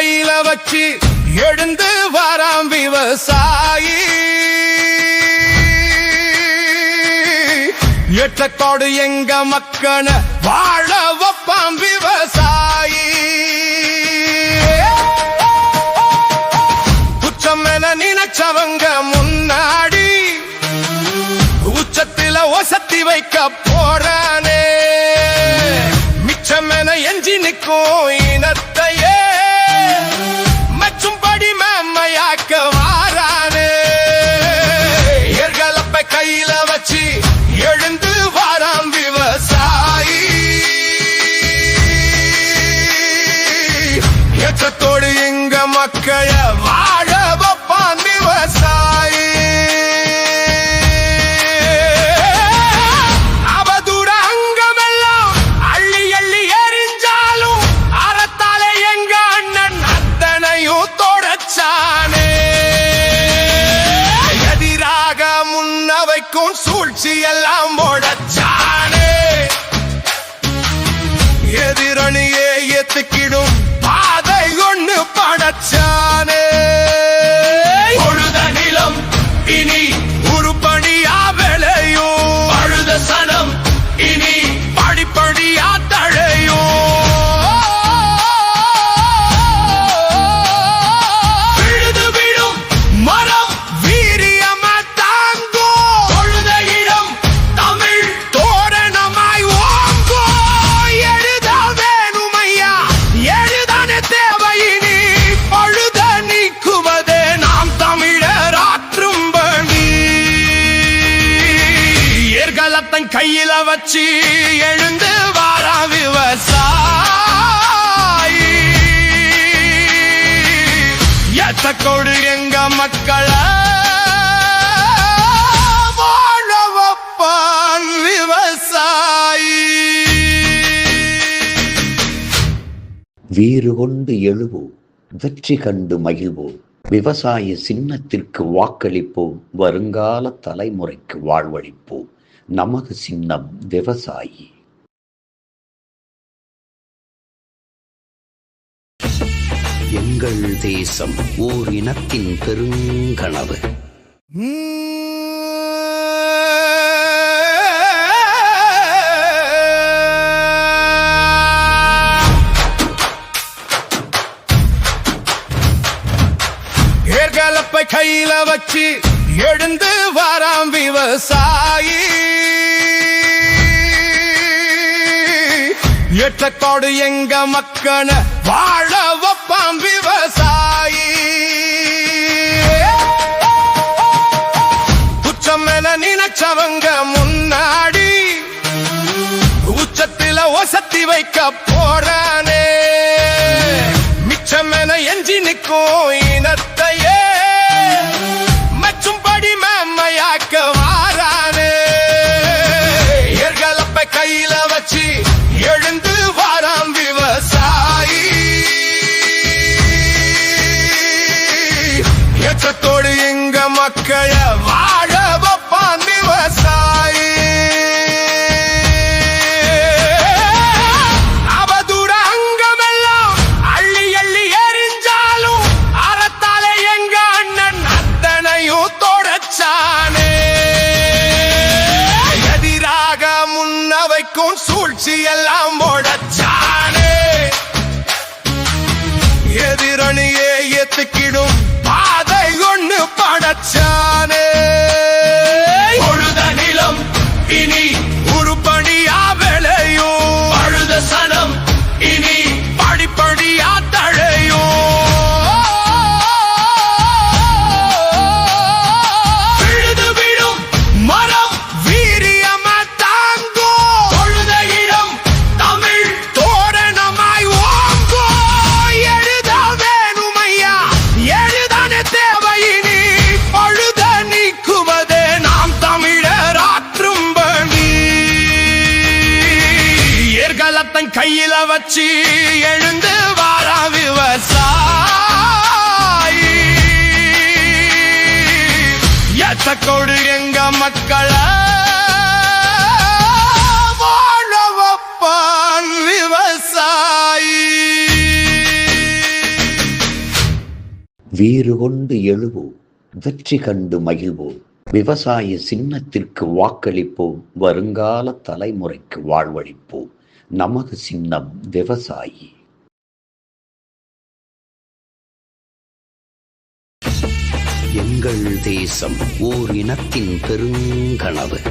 கையில வச்சு எழுந்து வாராம் விவசாயி. எட்டக்கோடு எங்க மக்கன வாழ வைப்பாம் விவசாயி. குச்சம் என நினைச்சவங்க முன்னாடி உச்சத்தில ஒசத்தி வைக்க போறானே. மிச்சம் என எஞ்சி நிற்கும் இனத்தையே மச்சும்படி மேன்மையாக்க வாரானே. ஏர்களப்ப கையில வச்சு எழுந்து வாராம் விவசாயி. ஏற்றத்தோடு எங்க மக்கள வாழ வைப்பான் விவசாயி. அவதூட அங்கமெல்லாம் அள்ளி அள்ளி எரிஞ்சாலும் அறத்தாலே எங்க அண்ணன் அத்தனையும் தொடச்சானே. எதிராக முன்னவைக்கும் சூழ்ச்சி எல்லாம் உடைச்சானே. எதிரணியே ஏத்துக்கிடும் பாதை ஒண்ணு படைச்சானே. பொழுத நிலம் இனி உருப்படியா விளையும். அழுத சனம் இனி படிப்படியா தழையும். விழுது விடும் மரம் வீரியமா தாங்கும். பொழுத இடம் தமிழ் தோரணமாய் ஓங்கும். எழுத வேணுமையா எழுதானே தேவையினி. பழுத நீக்குவதே நாம் தமிழர் ஆற்றும் பணி. ஏர்களத்தன் கையில வச்சு எழுந்து வாரா விவசாயி. எத்தக்கோடு எங்க மக்கள வாழ வைப்பான் விவசாயி. வீறு கொண்டு எழுவோம், வெற்றி கண்டு மகிழ்வோம். விவசாய சின்னத்திற்கு வாக்களிப்போம், வருங்கால தலைமுறைக்கு வாழ்வளிப்போம். நமது சின்னம் விவசாயி. எங்கள் தேசம் ஓர் இனத்தின் பெருங்கனவு. ஏர்களப்பை கையில வச்சு எழுந்து வாராம் விவசாயி. எட்டக்கோடு எங்க மக்கன வாழ வைப்பாம் விவசாயி. குச்சம் என நினைச்சவங்க முன்னாடி உச்சத்தில ஒசத்தி வைக்க போறானே. மிச்சம் என எஞ்சி நிற்கும் இனத்தையே மச்சும்படி மேன்மையாக்க வாரானே. ஏர்களப்ப கையில வச்சு எழுந்து வாராம் விவசாயி. ஏற்றத்தோடு எங்க மக்கள வாழ வைப்பான் விவசாயி. அவதூட அங்கமெல்லாம் அள்ளி அள்ளி எரிஞ்சாலும் அறத்தாலே எங்க அண்ணன் அத்தனையும் தொடச்சானே. எதிராக முன்னவைக்கும் சூழ்ச்சி எல்லாம் உடைச்சானே. எதிரணியே ஏத்துக்கிடும் பாதை ஒண்ணு படைச்சானே. பொழுத நிலம் இனி உருப்படியா விளையும். அழுத சனம் இனி படிப்படியா தழையும். விழுது விடும் மரம் வீரியமா தாங்கும். பொழுத இடம் தமிழ் தோரணமாய் ஓங்கும். எழுத வேணுமையா எழுதானே தேவையினி. பழுத நீக்குவதே நாம் தமிழர் ஆற்றும் பணி. ஏர்களத்தன் கையில வச்சு எழுந்து வாரா விவசாயி. எத்தக்கோடு எங்க மக்கள வாழ வைப்பான் விவசாயி. வீறு கொண்டு எழுவோம், வெற்றி கண்டு மகிழ்வோம். விவசாய சின்னத்திற்கு வாக்களிப்போம், வருங்கால தலைமுறைக்கு வாழ்வளிப்போம். நமது சின்னம் விவசாயி. எங்கள் தேசம் ஓர் இனத்தின் பெருங்கனவு.